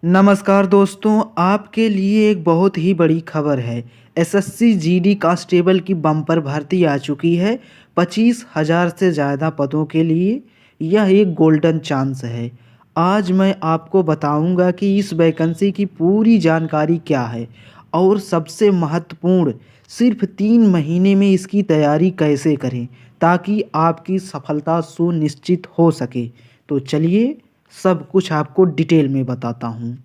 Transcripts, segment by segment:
नमस्कार दोस्तों, आपके लिए एक बहुत ही बड़ी खबर है। एसएससी जीडी कांस्टेबल की बम्पर भर्ती आ चुकी है। 25,000 से ज़्यादा पदों के लिए यह एक गोल्डन चांस है। आज मैं आपको बताऊंगा कि इस वैकेंसी की पूरी जानकारी क्या है और सबसे महत्वपूर्ण सिर्फ 3 महीने में इसकी तैयारी कैसे करें ताकि आपकी सफलता सुनिश्चित हो सके। तो चलिए सब कुछ आपको डिटेल में बताता हूँ।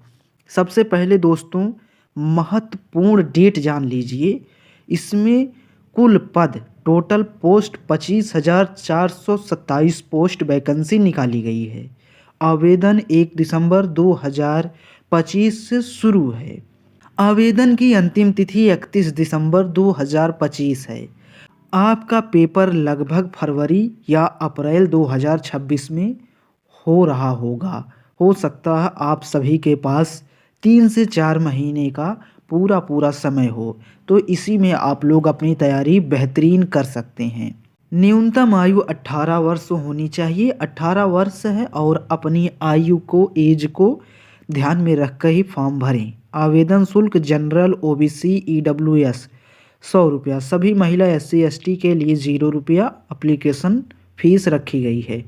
सबसे पहले दोस्तों, महत्वपूर्ण डेट जान लीजिए। इसमें कुल पद टोटल पोस्ट 25,427 पोस्ट वैकेंसी निकाली गई है। आवेदन 1 दिसंबर 2025 से शुरू है। आवेदन की अंतिम तिथि 31 दिसंबर 2025 है। आपका पेपर लगभग फरवरी या अप्रैल 2026 में हो रहा होगा। हो सकता है आप सभी के पास 3 से 4 महीने का पूरा समय हो, तो इसी में आप लोग अपनी तैयारी बेहतरीन कर सकते हैं। न्यूनतम आयु 18 वर्ष होनी चाहिए। 18 वर्ष है और अपनी आयु को एज को ध्यान में रखकर ही फॉर्म भरें। आवेदन शुल्क जनरल ओबीसी ईडब्ल्यूएस 100 रुपया, सभी महिला एससी एसटी के लिए 0 रुपया एप्लीकेशन फीस रखी गई है।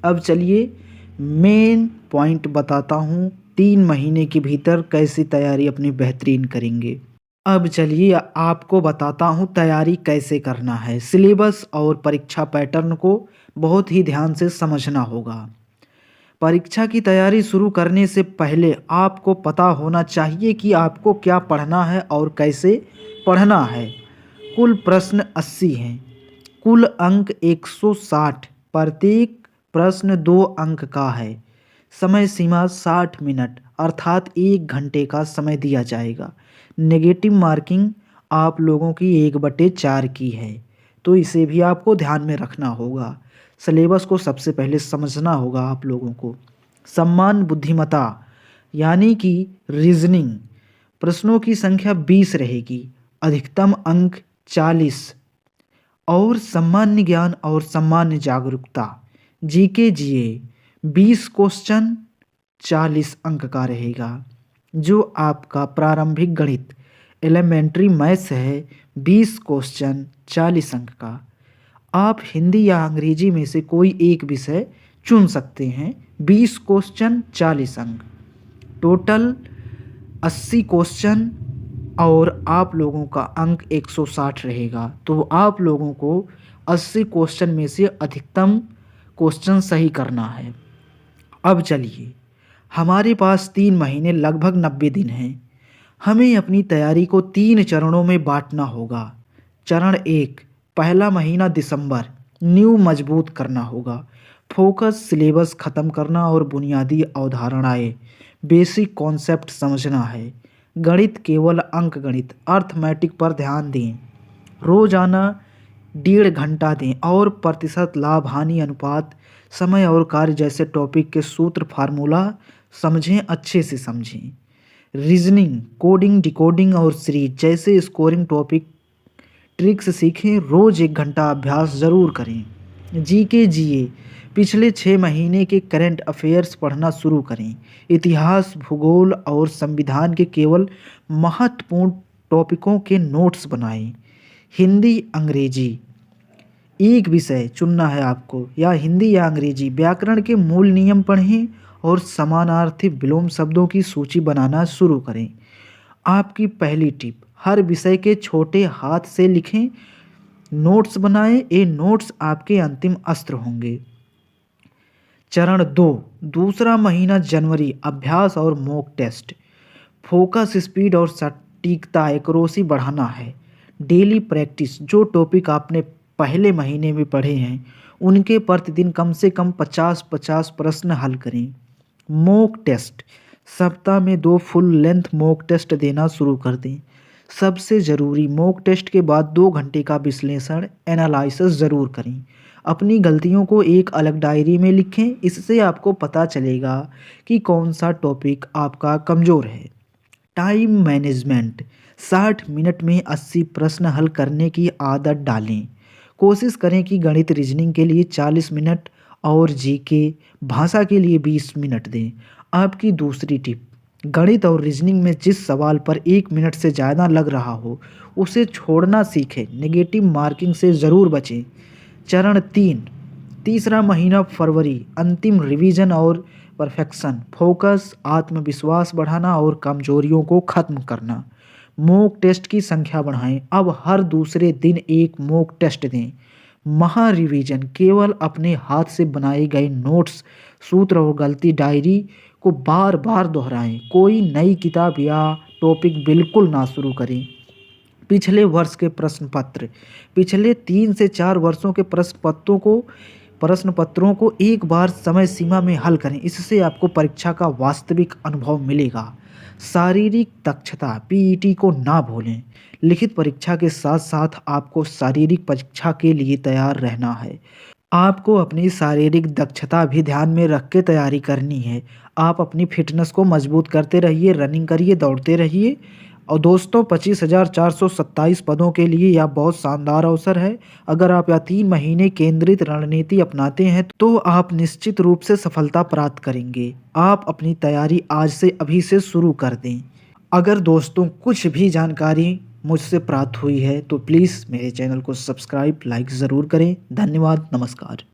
अब चलिए मेन पॉइंट बताता हूँ, 3 महीने के भीतर कैसी तैयारी अपनी बेहतरीन करेंगे। अब चलिए आपको बताता हूँ तैयारी कैसे करना है। सिलेबस और परीक्षा पैटर्न को बहुत ही ध्यान से समझना होगा। परीक्षा की तैयारी शुरू करने से पहले आपको पता होना चाहिए कि आपको क्या पढ़ना है और कैसे पढ़ना है। कुल प्रश्न 80 हैं। कुल अंक 160। प्रत्येक प्रश्न 2 अंक का है। समय सीमा 60 मिनट अर्थात 1 घंटे का समय दिया जाएगा। नेगेटिव मार्किंग आप लोगों की 1/4 की है, तो इसे भी आपको ध्यान में रखना होगा। सिलेबस को सबसे पहले समझना होगा आप लोगों को। सम्मान बुद्धिमत्ता यानी कि रीजनिंग, प्रश्नों की संख्या 20 रहेगी। अधिकतम अंक 40 और सामान्य ज्ञान और सामान्य जागरूकता जीके जीए 20 क्वेश्चन 40 अंक का रहेगा। जो आपका प्रारंभिक गणित एलिमेंट्री मैथ्स है 20 क्वेश्चन 40 अंक का। आप हिंदी या अंग्रेजी में से कोई एक विषय चुन सकते हैं। 20 क्वेश्चन 40 अंक, टोटल 80 क्वेश्चन और आप लोगों का अंक 160 रहेगा। तो आप लोगों को 80 क्वेश्चन में से अधिकतम क्वेश्चन सही करना है। अब चलिए, हमारे पास 3 महीने लगभग 90 दिन हैं। हमें अपनी तैयारी को 3 चरणों में बांटना होगा। चरण 1, पहला महीना दिसंबर, नींव मजबूत करना होगा। फोकस सिलेबस ख़त्म करना और बुनियादी अवधारणाएं बेसिक कॉन्सेप्ट समझना है। गणित केवल अंक गणित अर्थमेटिक पर ध्यान दें। रोजाना 1.5 घंटा दें और प्रतिशत लाभ हानि अनुपात समय और कार्य जैसे टॉपिक के सूत्र फार्मूला समझें, अच्छे से समझें। रीजनिंग कोडिंग डिकोडिंग और सीरीज जैसे स्कोरिंग टॉपिक ट्रिक्स सीखें। रोज 1 घंटा अभ्यास ज़रूर करें। जीके जीए पिछले 6 महीने के करंट अफेयर्स पढ़ना शुरू करें। इतिहास भूगोल और संविधान के केवल महत्वपूर्ण टॉपिकों के नोट्स बनाएं। हिंदी अंग्रेजी एक विषय चुनना है आपको, या हिंदी या अंग्रेजी। व्याकरण के मूल नियम पढ़ें और समानार्थी विलोम शब्दों की सूची बनाना शुरू करें। आपकी पहली टिप, हर विषय के छोटे हाथ से लिखें, नोट्स बनाएं। ये नोट्स आपके अंतिम अस्त्र होंगे। चरण 2, दूसरा महीना जनवरी, अभ्यास और मॉक टेस्ट। फोकस स्पीड और सटीकता एक्यूरेसी बढ़ाना है। डेली प्रैक्टिस, जो टॉपिक आपने पहले महीने में पढ़े हैं उनके प्रतिदिन कम से कम 50-50 प्रश्न हल करें। मॉक टेस्ट, सप्ताह में 2 फुल लेंथ मॉक टेस्ट देना शुरू कर दें। सबसे ज़रूरी, मॉक टेस्ट के बाद 2 घंटे का विश्लेषण एनालिसिस ज़रूर करें। अपनी गलतियों को एक अलग डायरी में लिखें, इससे आपको पता चलेगा कि कौन सा टॉपिक आपका कमज़ोर है। टाइम मैनेजमेंट, 60 मिनट में 80 प्रश्न हल करने की आदत डालें। कोशिश करें कि गणित रीजनिंग के लिए 40 मिनट और जीके भाषा के लिए 20 मिनट दें। आपकी दूसरी टिप, गणित और रीजनिंग में जिस सवाल पर 1 मिनट से ज़्यादा लग रहा हो उसे छोड़ना सीखें। नेगेटिव मार्किंग से ज़रूर बचें। चरण 3, तीसरा महीना फरवरी, अंतिम रिवीजन और परफेक्शन, फोकस, आत्मविश्वास बढ़ाना और कमजोरियों को खत्म करना। मॉक टेस्ट की संख्या बढ़ाएं। अब हर दूसरे दिन एक मॉक टेस्ट दें। महा रिवीजन, केवल अपने हाथ से बनाए गए नोट्स, सूत्र और गलती डायरी को बार बार दोहराएं। कोई नई किताब या टॉपिक बिल्कुल ना शुरू करें। पिछले वर्ष के प्रश्न पत्र, पिछले 3 से 4 वर्षों के प्रश्न पत्रों को एक बार समय सीमा में हल करें। इससे आपको परीक्षा का वास्तविक अनुभव मिलेगा। शारीरिक दक्षता, पीईटी को ना भूलें। लिखित परीक्षा के साथ साथ आपको शारीरिक परीक्षा के लिए तैयार रहना है। आपको अपनी शारीरिक दक्षता भी ध्यान में रख के तैयारी करनी है। आप अपनी फिटनेस को मजबूत करते रहिए, रनिंग करिए, दौड़ते रहिए। और दोस्तों 25,427 पदों के लिए यह बहुत शानदार अवसर है। अगर आप यह 3 महीने केंद्रित रणनीति अपनाते हैं तो आप निश्चित रूप से सफलता प्राप्त करेंगे। आप अपनी तैयारी आज से अभी से शुरू कर दें। अगर दोस्तों कुछ भी जानकारी मुझसे प्राप्त हुई है तो प्लीज़ मेरे चैनल को सब्सक्राइब, लाइक ज़रूर करें। धन्यवाद, नमस्कार।